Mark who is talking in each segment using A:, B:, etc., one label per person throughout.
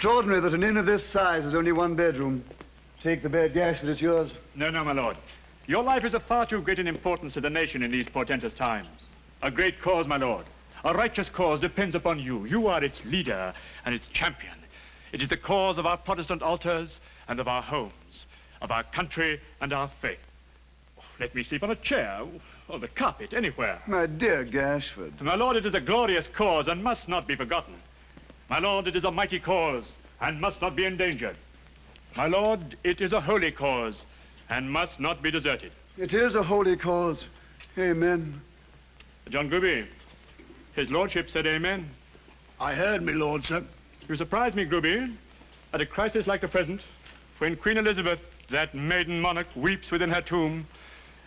A: extraordinary that an inn of this size has only one bedroom. Take the bed, Gashford, it's yours.
B: No, no, my lord. Your life is of far too great an importance to the nation in these portentous times. A great cause, my lord. A righteous cause depends upon you. You are its leader and its champion. It is the cause of our Protestant altars and of our homes, of our country and our faith. Let me sleep on a chair or the carpet, anywhere.
A: My dear Gashford.
B: My lord, it is a glorious cause and must not be forgotten. My lord, it is a mighty cause and must not be endangered. My lord, it is a holy cause and must not be deserted.
A: It is a holy cause. Amen.
B: John Gruby, his lordship said amen.
C: I heard, me lord, sir.
B: You surprise me, Gruby, at a crisis like the present, when Queen Elizabeth, that maiden monarch, weeps within her tomb,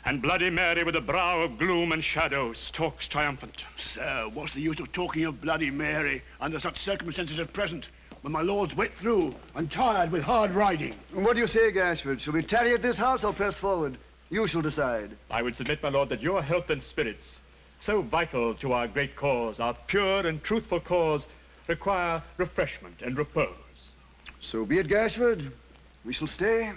B: and Bloody Mary, with a brow of gloom and shadow, stalks triumphant.
C: Sir, what's the use of talking of Bloody Mary under such circumstances at present, when my lord's wet through and tired with hard riding?
A: What do you say, Gashford? Shall we tarry at this house or press forward? You shall decide.
B: I would submit, my lord, that your health and spirits, so vital to our great cause, our pure and truthful cause, require refreshment and repose.
A: So be it, Gashford. We shall stay.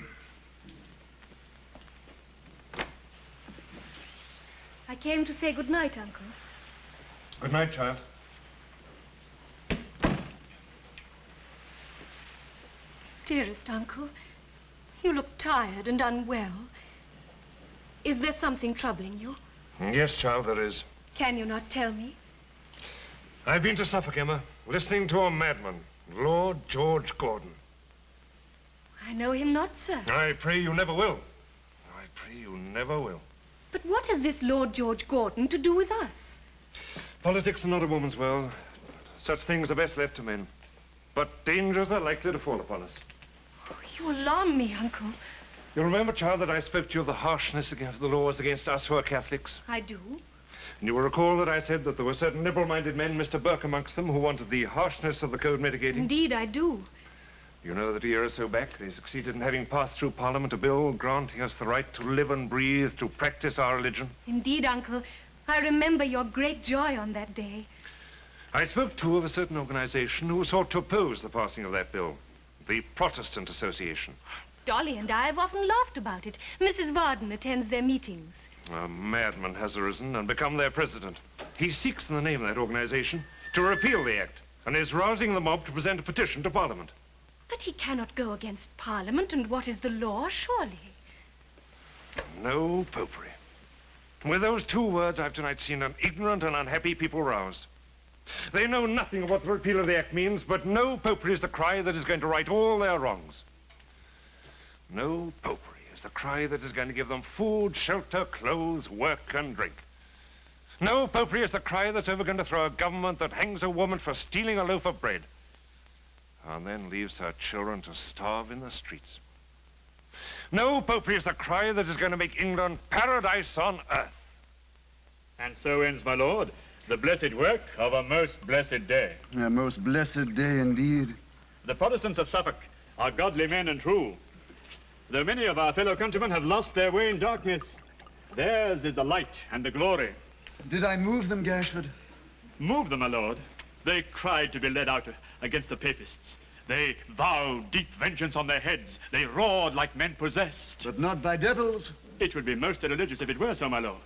D: I came to say good night, Uncle.
E: Good night, child.
D: Dearest Uncle, you look tired and unwell. Is there something troubling you?
E: Yes, child, there is.
D: Can you not tell me?
E: I've been to Suffolk, Emma, listening to a madman, Lord George Gordon.
D: I know him not, sir.
E: I pray you never will. I pray you never will.
D: But what has this Lord George Gordon to do with us?
E: Politics are not a woman's world. Such things are best left to men. But dangers are likely to fall upon us.
D: Oh, you alarm me, Uncle.
E: You remember, child, that I spoke to you of the harshness against the laws against us who are Catholics?
D: I do.
E: And you will recall that I said that there were certain liberal-minded men, Mr. Burke amongst them, who wanted the harshness of the code mitigating?
D: Indeed, I do.
E: You know that a year or so back, they succeeded in having passed through Parliament a bill granting us the right to live and breathe, to practice our religion.
D: Indeed, Uncle. I remember your great joy on that day.
E: I spoke, too, of a certain organization who sought to oppose the passing of that bill, the Protestant Association.
D: Dolly and I have often laughed about it. Mrs. Varden attends their meetings.
E: A madman has arisen and become their president. He seeks in the name of that organization to repeal the act and is rousing the mob to present a petition to Parliament.
D: But he cannot go against Parliament and what is the law, surely.
E: No popery. With those two words, I've tonight seen an ignorant and unhappy people roused. They know nothing of what the repeal of the act means, but no popery is the cry that is going to right all their wrongs. No popery is the cry that is going to give them food, shelter, clothes, work, and drink. No popery is the cry that's ever going to throw a government that hangs a woman for stealing a loaf of bread and then leaves her children to starve in the streets. No popery is the cry that is going to make England paradise on earth.
B: And so ends, my lord, the blessed work of a most blessed day.
A: A most blessed day indeed.
B: The Protestants of Suffolk are godly men and true. Though many of our fellow countrymen have lost their way in darkness, theirs is the light and the glory.
A: Did I move them, Gashford?
B: Move them, my lord. They cried to be led out against the papists. They vowed deep vengeance on their heads. They roared like men possessed.
A: But not by devils.
B: It would be most irreligious if it were so, my lord.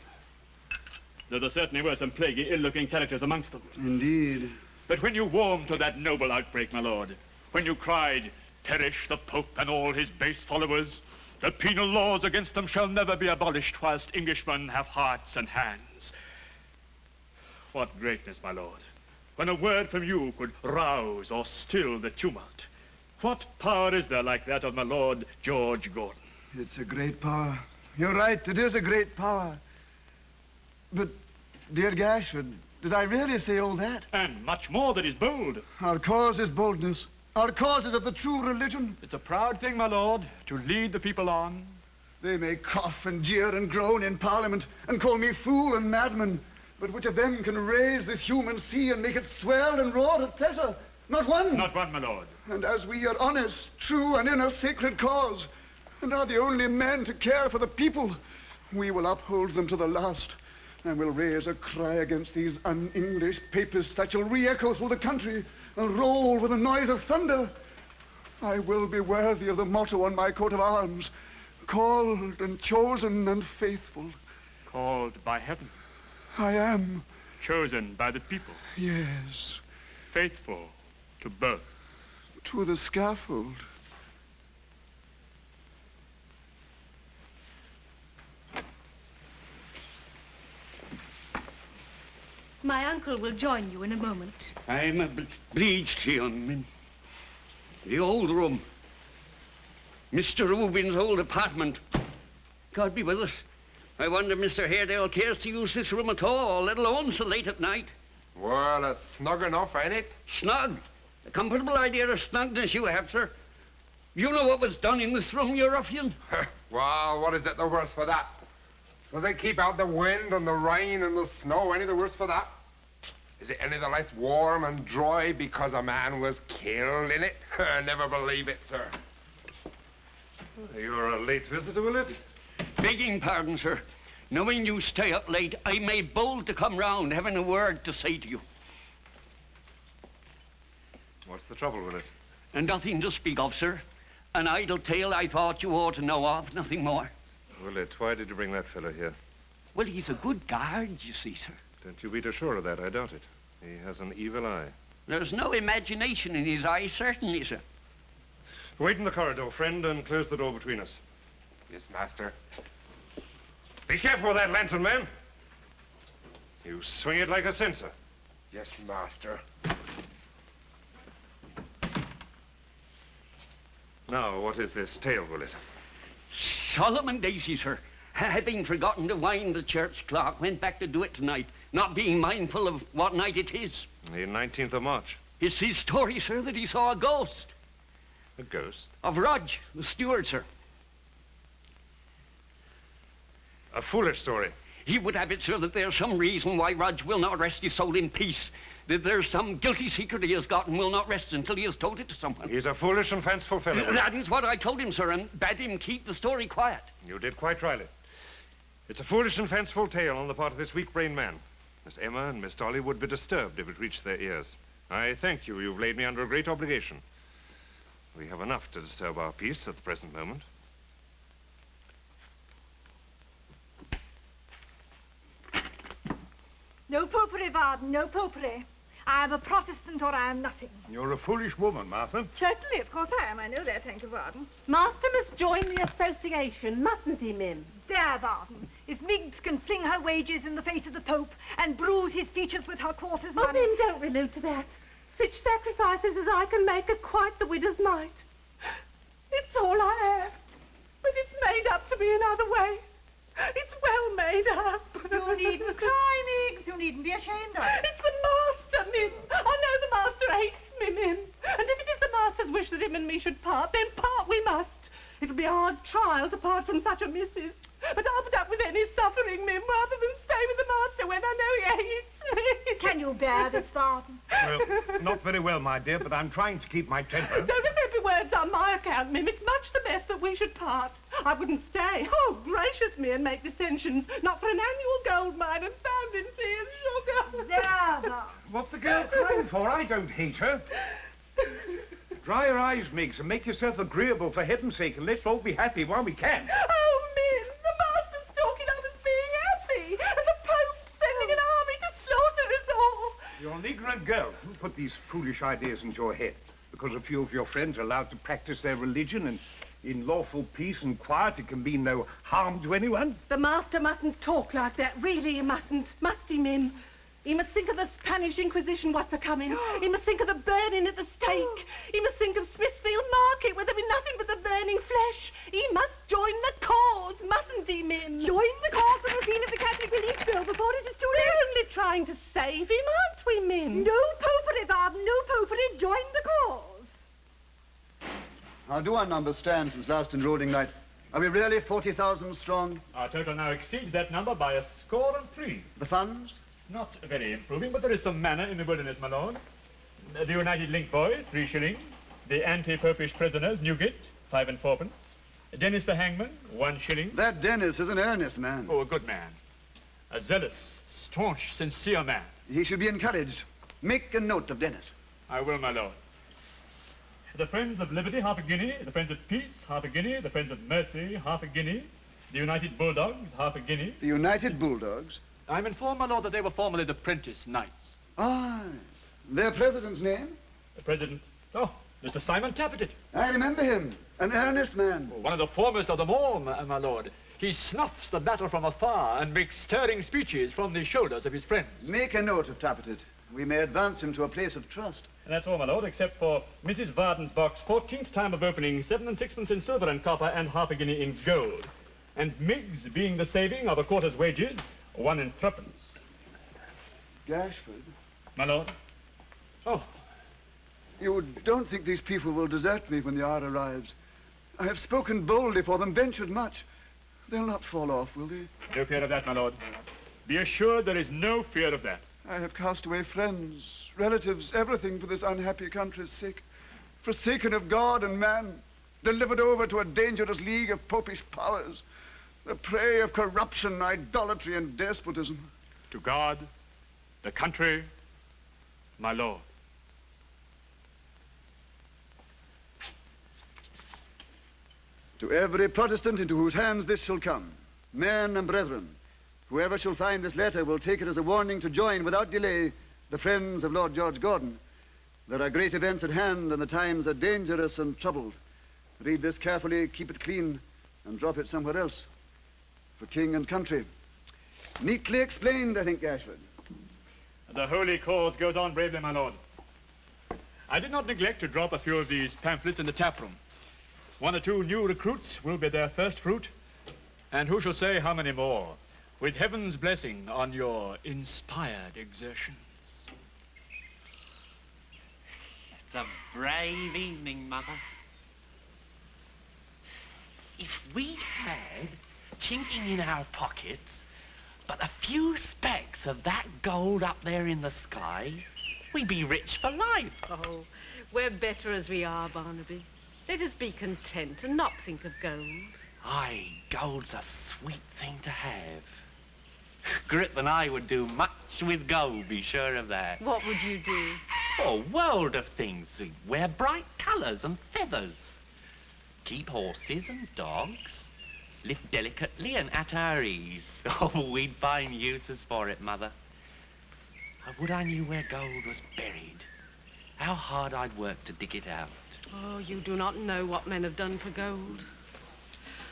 B: Though there certainly were some plaguey, ill-looking characters amongst them.
A: Indeed.
B: But when you warmed to that noble outbreak, my lord, when you cried, "Perish the Pope and all his base followers, the penal laws against them shall never be abolished whilst Englishmen have hearts and hands." What greatness, my lord, when a word from you could rouse or still the tumult. What power is there like that of my Lord George Gordon?
A: It's a great power. You're right, it is a great power. But, dear Gashford, did I really say all that?
B: And much more that is bold.
A: Our cause is boldness. Our cause is of the true religion.
B: It's a proud thing, my lord, to lead the people on.
A: They may cough and jeer and groan in Parliament and call me fool and madman, but which of them can raise this human sea and make it swell and roar at pleasure? Not one.
B: Not one, my lord.
A: And as we are honest, true, and in a sacred cause, and are the only men to care for the people, we will uphold them to the last, and will raise a cry against these un-English papists that shall re-echo through the country and roll with the noise of thunder, I will be worthy of the motto on my coat of arms. Called and chosen and faithful.
B: Called by heaven.
A: I am.
B: Chosen by the people.
A: Yes.
B: Faithful to both.
A: To the scaffold.
D: My uncle will join you in a moment.
F: I'm obliged to you, Mim. The old room. Mr. Rubin's old apartment. God be with us. I wonder Mr. Haredale cares to use this room at all, let alone so late at night.
G: Well, it's snug enough, ain't it?
F: Snug? A comfortable idea of snugness you have, sir. You know what was done in this room, you ruffian?
G: Well, what is it the worse for that? Does it keep out the wind and the rain and the snow any the worse for that? Is it any the less warm and dry because a man was killed in it? Never believe it, sir.
E: You're a late visitor, Willett?
F: Begging pardon, sir. Knowing you stay up late, I made bold to come round, having a word to say to you.
E: What's the trouble, Willett?
F: And nothing to speak of, sir. An idle tale I thought you ought to know of, nothing more.
E: Willett, why did you bring that fellow here?
F: Well, he's a good guard, you see, sir.
E: Don't you be too sure of that, I doubt it. He has an evil eye.
F: There's no imagination in his eye, certainly, sir.
E: Wait in the corridor, friend, and close the door between us.
G: Yes, master.
E: Be careful with that lantern, man. You swing it like a censer.
G: Yes, master.
E: Now, what is this tale, Willett?
F: Solomon Daisy, sir, having forgotten to wind the church clock, went back to do it tonight, not being mindful of what night it is.
E: The 19th of March.
F: It's his story, sir, that he saw a ghost.
E: A ghost?
F: Of Rudge, the steward, sir.
E: A foolish story.
F: He would have it, sir, that there's some reason why Rudge will not rest his soul in peace. That there's some guilty secret he has got and will not rest until he has told it to someone.
E: He's a foolish and fanciful fellow.
F: That is what I told him, sir, and bade him keep the story quiet.
E: You did quite rightly. It's a foolish and fanciful tale on the part of this weak-brained man. Miss Emma and Miss Dolly would be disturbed if it reached their ears. I thank you. You've laid me under a great obligation. We have enough to disturb our peace at the present moment.
H: No popery, Varden, no popery. I am a Protestant or I am nothing.
C: You're a foolish woman, Martha.
H: Certainly, of course I am. I know that, thank you, Varden.
I: Master must join the association, mustn't he, Mim?
H: There, Varden. If Miggs can fling her wages in the face of the Pope and bruise his features with her quarter's
I: Oh,
H: money...
I: Mim, don't allude to that. Such sacrifices as I can make are quite the widow's mite. It's all I have, but it's made up to me in other ways. It's well made up.
H: You needn't cry, Miggs. You needn't be ashamed of it.
I: It's the master, Mim. I know the master hates me, Mim. And if it is the master's wish that him and me should part, then part we must. It'll be a hard trial to part from such a missus. But I'll put up with any suffering, Mim, rather than stay with the master when I know he hates me.
H: Can you bear this, Varden?
C: Well, not very well, my dear, but I'm trying to keep my temper.
I: Don't have happy words on my account, Mim. It's much the best that we should part. I wouldn't stay. Oh, gracious me, and make dissensions. Not for an annual gold mine and found in tea and sugar.
H: There, Varden.
C: What's the girl crying for? I don't hate her. Dry your eyes, Miggs, and make yourself agreeable for heaven's sake, and let's all be happy while we can.
I: Oh, Mim, the master's talking of us being happy, and the Pope sending an army to slaughter us all.
C: You're an ignorant girl. Who put these foolish ideas into your head? Because a few of your friends are allowed to practice their religion, and in lawful peace and quiet it can mean no harm to anyone?
I: The master mustn't talk like that. Really, he mustn't. Must he, Mim? He must think of the Spanish Inquisition what's a-coming. He must think of the burning at the stake. He must think of Smithfield Market, where there'll be nothing but the burning flesh. He must join the cause, mustn't he, Mim?
H: Join the cause and repeal of the Catholic Relief Bill before it is too late.
I: We're only trying to save him, aren't we, Mim?
H: No popery, Varden, no popery. Join the cause.
A: How do our numbers stand since last enrolling night? Are we really 40,000 strong?
B: Our total now exceeds that number by 103.
A: The funds?
B: Not very improving, but there is some manner in the wilderness, my lord. The United Link boys, 3 shillings. The anti-popish prisoners, Newgate, 5 and 4 pence. Dennis the hangman, 1 shilling.
A: That Dennis is an earnest man.
B: Oh, a good man. A zealous, staunch, sincere man.
A: He should be encouraged. Make a note of Dennis.
B: I will, my lord. The Friends of Liberty, half a guinea. The Friends of Peace, half a guinea. The Friends of Mercy, half a guinea. The United Bulldogs, half a guinea.
A: The United Bulldogs?
J: I'm informed, my lord, that they were formerly the Prentice Knights.
A: Ah, their president's name?
B: The president? Oh, Mr. Simon Tappertit.
A: I remember him. An earnest man.
J: One of the foremost of them all, my lord. He snuffs the battle from afar and makes stirring speeches from the shoulders of his friends.
A: Make a note of Tappertit. We may advance him to a place of trust.
B: And that's all, my lord, except for Mrs. Varden's box, 14th time of opening, 7 and 6pence in silver and copper, and half a guinea in gold. And Miggs being the saving of a quarter's wages, 1 and 3pence.
A: Gashford?
B: My lord?
A: Oh. You don't think these people will desert me when the hour arrives? I have spoken boldly for them, ventured much. They'll not fall off, will they?
B: No fear of that, my lord. Be assured there is no fear of that.
A: I have cast away friends, relatives, everything for this unhappy country's sake. Forsaken of God and man, delivered over to a dangerous league of popish powers, the prey of corruption, idolatry, and despotism.
B: To God, the country, my lord.
A: To every Protestant into whose hands this shall come, men and brethren, whoever shall find this letter will take it as a warning to join without delay the friends of Lord George Gordon. There are great events at hand and the times are dangerous and troubled. Read this carefully, keep it clean, and drop it somewhere else. For king and country. Neatly explained, I think, Gashford.
B: The holy cause goes on bravely, my lord. I did not neglect to drop a few of these pamphlets in the taproom. 1 or 2 new recruits will be their first fruit, and who shall say how many more, with heaven's blessing on your inspired exertions.
K: It's a brave evening, Mother. If we had, chinking in our pockets, but a few specks of that gold up there in the sky, we'd be rich for life.
I: Oh, we're better as we are, Barnaby. Let us be content and not think of gold.
K: Aye, gold's a sweet thing to have. Grip and I would do much with gold, be sure of that.
I: What would you do?
K: Oh, a world of things. We'd wear bright colours and feathers. Keep horses and dogs. Live delicately and at our ease. Oh, we'd find uses for it, Mother. I would I knew where gold was buried. How hard I'd work to dig it out.
I: Oh, you do not know what men have done for gold.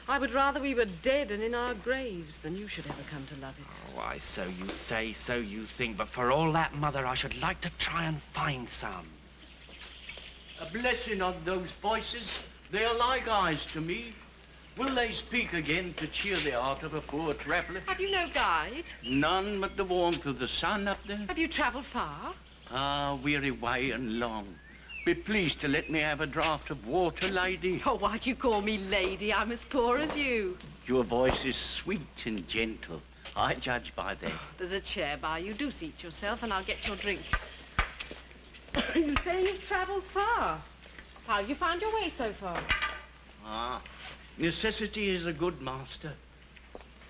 I: I would rather we were dead and in our graves than you should ever come to love it.
K: Oh, I so you say, so you think, but for all that, Mother, I should like to try and find some.
F: A blessing on those voices. They're like eyes to me. Will they speak again to cheer the heart of a poor traveller?
I: Have you no guide?
F: None but the warmth of the sun up there.
I: Have you travelled far?
F: Ah, weary way and long. Be pleased to let me have a draught of water, lady.
I: Oh, why do you call me lady? I'm as poor as you.
F: Your voice is sweet and gentle. I judge by that.
I: There's a chair by you. Do seat yourself and I'll get your drink. You say you've travelled far. How have you found your way so far?
F: Ah, necessity is a good master.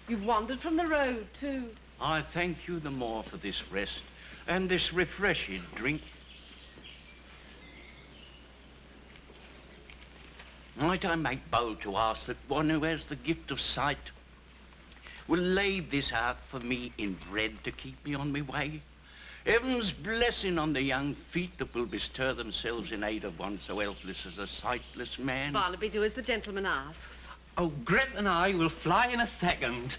I: You've wandered from the road, too.
F: I thank you the more for this rest and this refreshing drink. Might I make bold to ask that one who has the gift of sight will lay this out for me in bread to keep me on my way? Heaven's blessing on the young feet that will bestir themselves in aid of one so helpless as a sightless man.
I: Barnaby, do as the gentleman asks.
K: Oh, Gret and I will fly in a second.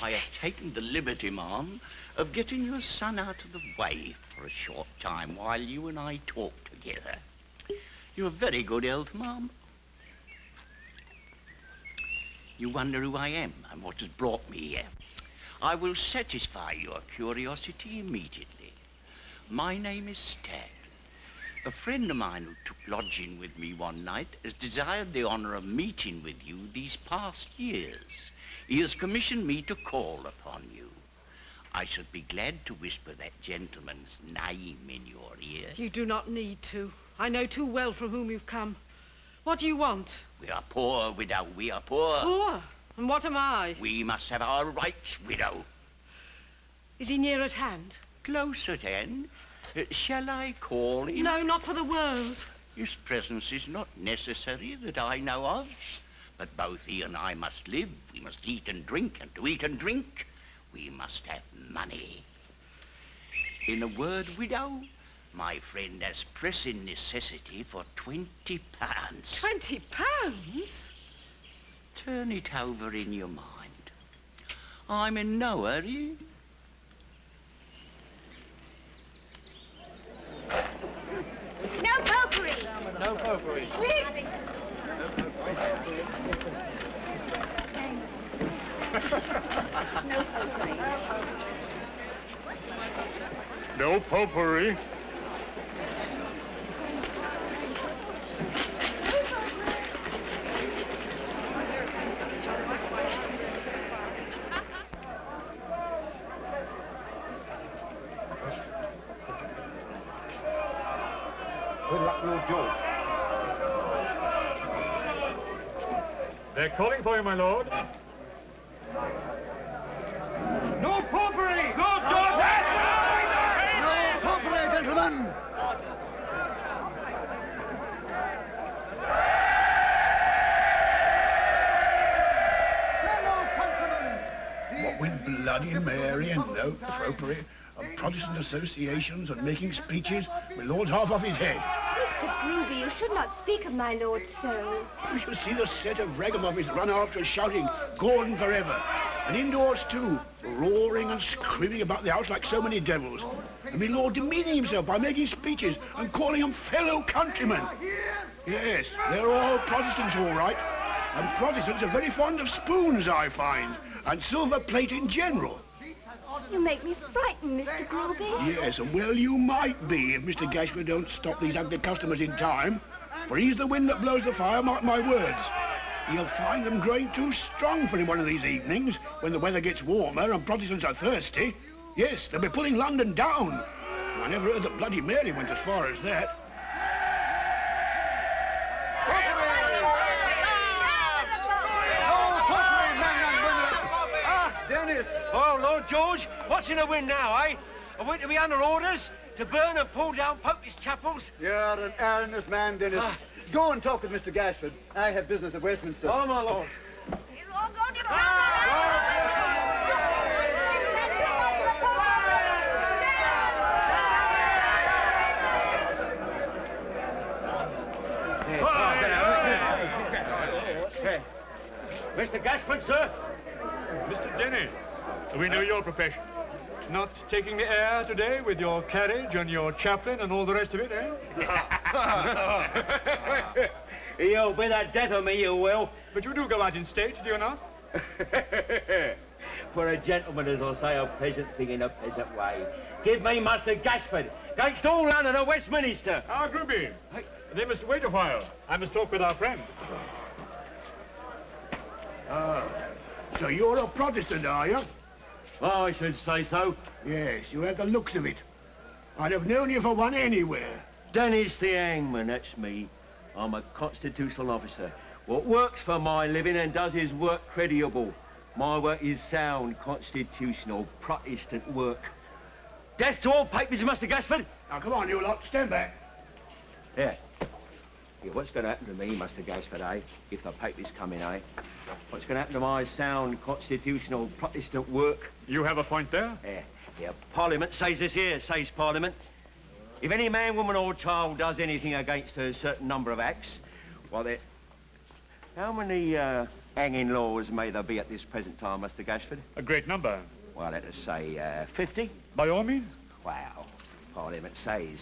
F: I have taken the liberty, ma'am, of getting your son out of the way for a short time while you and I talk together. You're very good health, ma'am. You wonder who I am and what has brought me here. I will satisfy your curiosity immediately. My name is Stagg. A friend of mine who took lodging with me one night has desired the honour of meeting with you these past years. He has commissioned me to call upon you. I should be glad to whisper that gentleman's name in your ear.
I: You do not need to. I know too well from whom you've come. What do you want?
F: We are poor, widow, we are poor.
I: Poor? And what am I?
F: We must have our rights, widow.
I: Is he near at hand?
F: closer then. Shall I call him?
I: No, not for the world.
F: His presence is not necessary that I know of. But both he and I must live. We must eat and drink, and to eat and drink, we must have money. In a word, widow, my friend has pressing necessity for £20.
I: £20?
F: Turn it over in your mind. I'm in no hurry.
H: No popery!
J: No popery.
H: No popery.
B: No popery.
C: Good luck, Lord George.
J: They're calling for you, my lord.
C: No popery!
A: No popery, gentlemen!
L: What with Bloody Mary and no popery and Protestant associations and making speeches, my lord's half off his head.
D: Mr. Groovy, you should not speak of my lord so.
L: You should see the set of ragamuffins run after us shouting, Gordon forever. And indoors too, roaring and screaming about the house like so many devils. And my lord demeaning himself by making speeches and calling them fellow countrymen. Yes, they're all Protestants all right. And Protestants are very fond of spoons, I find, and silver plate in general.
D: You make me frightened, Mr. Groovy.
L: Yes, and well you might be if Mr. Gashford don't stop these ugly customers in time. For he's the wind that blows the fire, mark my words. He'll find them growing too strong for him one of these evenings, when the weather gets warmer and Protestants are thirsty. Yes, they'll be pulling London down. I never heard that Bloody Mary went as far as that.
A: Dennis!
M: Oh, Lord George, what's in the wind now, eh? Are we to be under orders to burn and pull down Popish chapels?
A: You're an earnest man, Dennis. Go and talk with Mr. Gashford. I have business at Westminster.
M: Oh, my lord.
H: You're all going to
M: Mr. Gashford, sir.
J: Mr. Dennis, we know your profession. Not taking the air today with your carriage and your chaplain and all the rest of it, eh?
M: You'll be the death of me, you will.
J: But you do go out in state, do you not?
M: For a gentleman, as I say, a peasant thing in a peasant way. Give me Master Gashford against all London and Westminster.
J: Ah, Groovy. They must wait a while. I must talk with our friend.
L: So you're a Protestant, are you?
M: Oh, I should say so.
L: Yes, you have the looks of it. I'd have known you for one anywhere.
M: Dennis the hangman, that's me. I'm a constitutional officer. What works for my living and does his work credible. My work is sound, constitutional, Protestant work. Death to all papers, Master Gashford.
L: Now, come on, you lot, stand back.
M: Yeah. Yeah, what's going to happen to me, Master Gashford, eh? If the papers come in, eh? What's going to happen to my sound, constitutional, Protestant work?
J: You have a point there?
M: Yeah. Parliament says this here, says Parliament. If any man, woman or child does anything against a certain number of acts, well, there... How many hanging laws may there be at this present time, Master Gashford?
J: A great number.
M: Well, let us say 50.
J: By all means.
M: Well, Parliament says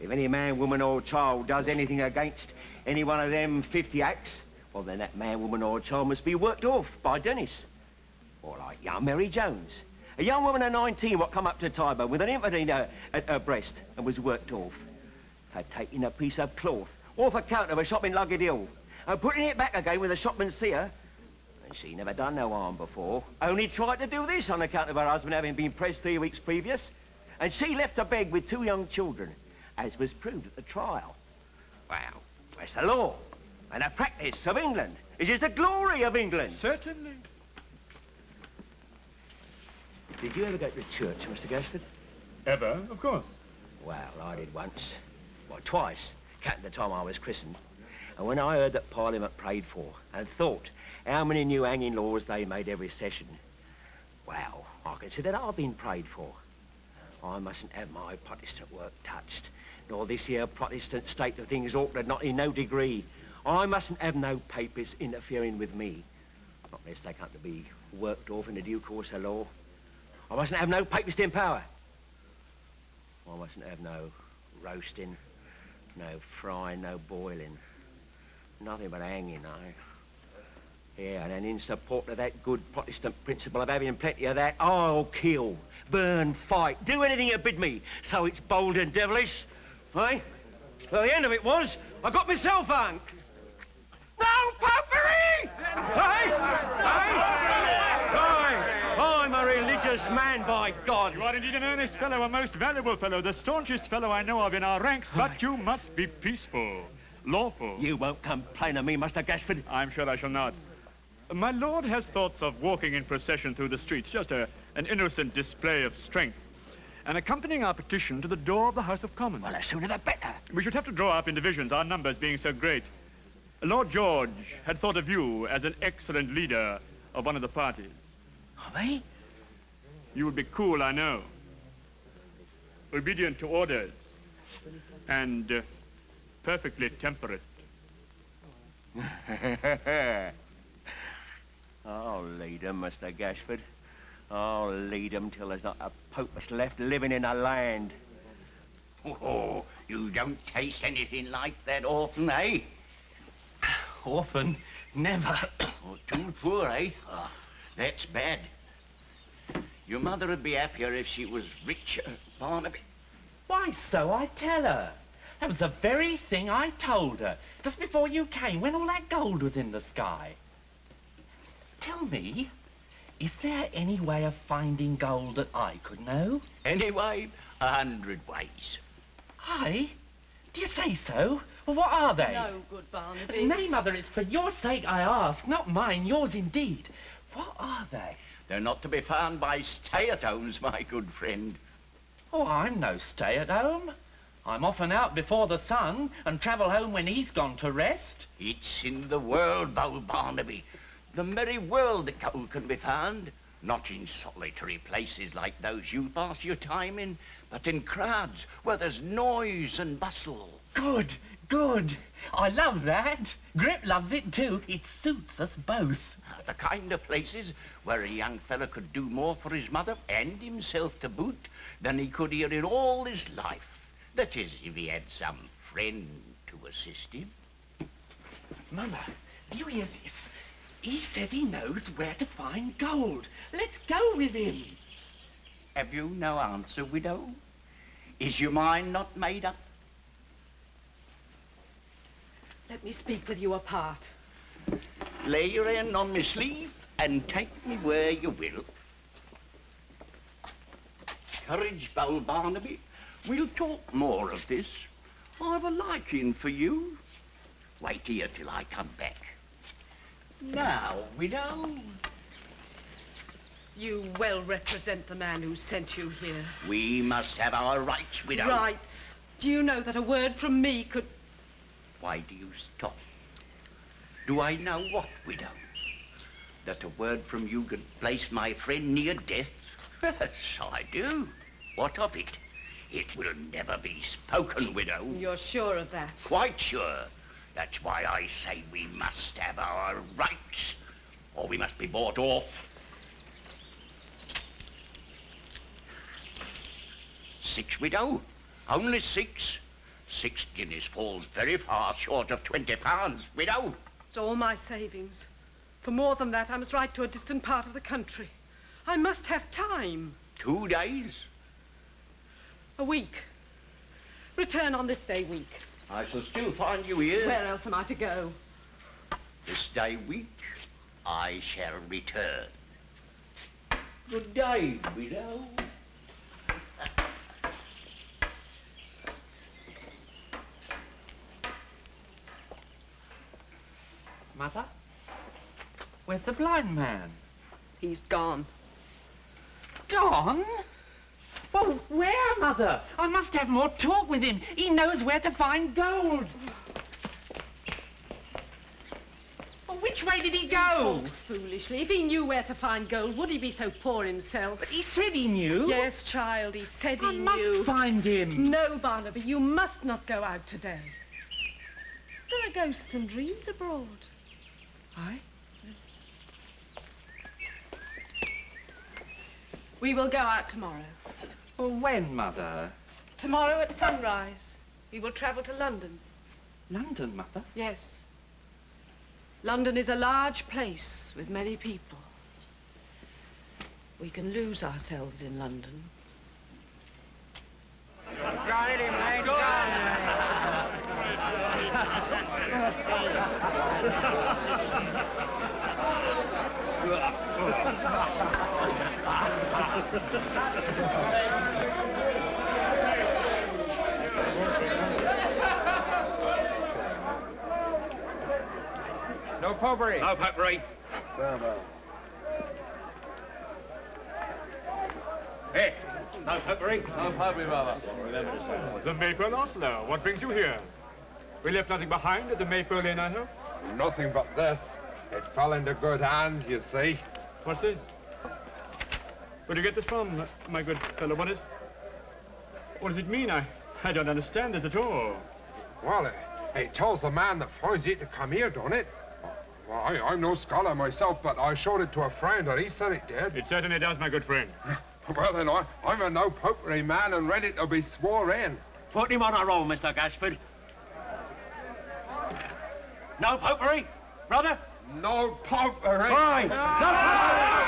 M: if any man, woman or child does anything against any one of them 50 acts, well, then that man, woman or child must be worked off by Dennis. Or like young Mary Jones, a young woman of 19 what come up to Tyburn with an infant at her breast and was worked off. For taking a piece of cloth off a counter of a shop in Luggard Hill and putting it back again when the shopman see her. And she never done no harm before, only tried to do this on account of her husband having been pressed 3 weeks previous. And she left to beg with 2 young children, as was proved at the trial. Well, that's the law and the practice of England. It is the glory of England.
J: Certainly.
M: Did you ever go to church, Mr. Gashford?
B: Ever, of course.
M: Well, I did once. Well, twice. At the time I was christened. And when I heard that Parliament prayed for and thought how many new hanging laws they made every session, well, I considered I've been prayed for. I mustn't have my Protestant work touched, nor this here Protestant state of things altered, not in no degree. I mustn't have no papists interfering with me, not unless they come to be worked off in the due course of law. I mustn't have no papist in power. I mustn't have no roasting, no frying, no boiling. Nothing but hanging, Yeah, and then in support of that good Protestant principle of having plenty of that, I'll kill, burn, fight, do anything you bid me, so it's bold and devilish. Well, the end of it was, I got myself hung. No popery! I'm a religious man, by God.
B: You are indeed an earnest fellow, a most valuable fellow, the staunchest fellow I know of in our ranks, but you must be peaceful, lawful.
M: You won't complain of me, Master Gashford.
B: I'm sure I shall not. My lord has thoughts of walking in procession through the streets, just an innocent display of strength, and accompanying our petition to the door of the House of Commons.
M: Well, the sooner the better.
B: We should have to draw up in divisions, our numbers being so great. Lord George had thought of you as an excellent leader of one of the parties.
M: Are they?
B: You would be cool, I know. Obedient to orders. And perfectly temperate.
M: I'll lead 'em, Mr. Gashford. I'll lead 'em till there's not a popist left living in the land.
F: Oh, you don't taste anything like that often, eh?
K: Orphan? Never.
F: Oh, too poor, eh? Ah, that's bad. Your mother would be happier if she was richer, Barnaby.
K: Why, so I tell her. That was the very thing I told her, just before you came, when all that gold was in the sky. Tell me, is there any way of finding gold that I could know?
F: Anyway, 100 ways.
K: Aye? Do you say so? Well, what are they?
I: No good, Barnaby.
K: Nay, Mother, it's for your sake I ask, not mine, yours indeed. What are they?
F: They're not to be found by stay-at-homes, my good friend.
K: Oh, I'm no stay-at-home. I'm often out before the sun and travel home when he's gone to rest.
F: It's in the world, though, Barnaby. The merry world the gold can be found. Not in solitary places like those you pass your time in, but in crowds where there's noise and bustle.
K: Good, good. I love that. Grip loves it too. It suits us both.
F: The kind of places where a young fellow could do more for his mother and himself to boot than he could here in all his life. That is, if he had some friend to assist him.
K: Mother, do you hear this? He says he knows where to find gold. Let's go with him.
F: Have you no answer, widow? Is your mind not made up?
I: Let me speak with you apart.
F: Lay your hand on my sleeve and take me where you will. Courage, bold Barnaby. We'll talk more of this. I've a liking for you. Wait here till I come back. Now, widow.
I: You well represent the man who sent you here.
F: We must have our rights, widow.
I: Rights? Do you know that a word from me could...
F: Why do you stop? Do I know what, widow? That a word from you could place my friend near death? Yes, I do. What of it? It will never be spoken, widow.
I: You're sure of that?
F: Quite sure. That's why I say we must have our rights, or we must be bought off. 6, widow. Only 6. 6 guineas falls very far short of £20, widow.
I: It's all my savings. For more than that, I must write to a distant part of the country. I must have time.
F: 2 days?
I: A week. Return on this day week.
F: I shall still find you here.
I: Where else am I to go?
F: This day week, I shall return. Good day, widow.
K: Mother? Where's the blind man?
I: He's gone.
K: Gone? Why,
N: Oh, where, Mother? I must have more talk with him. He knows where to find gold. Well, which way did he go?
I: He talks foolishly. If he knew where to find gold, would he be so poor himself?
N: But he said he knew.
I: Yes, child, he said he
N: I
I: knew.
N: must find him.
I: No, Barnaby, you must not go out today. There are ghosts and dreams abroad.
N: Aye?
I: We will go out tomorrow.
N: Well, when, Mother?
I: Tomorrow at sunrise. We will travel to London.
N: London, Mother?
I: Yes. London is a large place with many people. We can lose ourselves in London.
C: No potpourri.
F: No potpourri. Hey, no potpourri.
J: No potpourri, Baba. The Maypole Oslo. What brings you here? We left nothing behind at the Maypole Inn, I hope?
G: Nothing but this. It fell into good hands, you see.
J: What's this? Where do you get this from, my good fellow? What does it mean? I don't understand this at all.
G: Well, it tells the man that finds it to come here, don't it? Well, I'm no scholar myself, but I showed it to a friend and he said it did.
J: It certainly does, my good friend.
G: Well, then, I'm a no potpourri man and ready to be swore in.
F: Put him on a roll, Mr. Gashford. No potpourri, brother?
G: No potpourri.
F: Fine. No potpourri.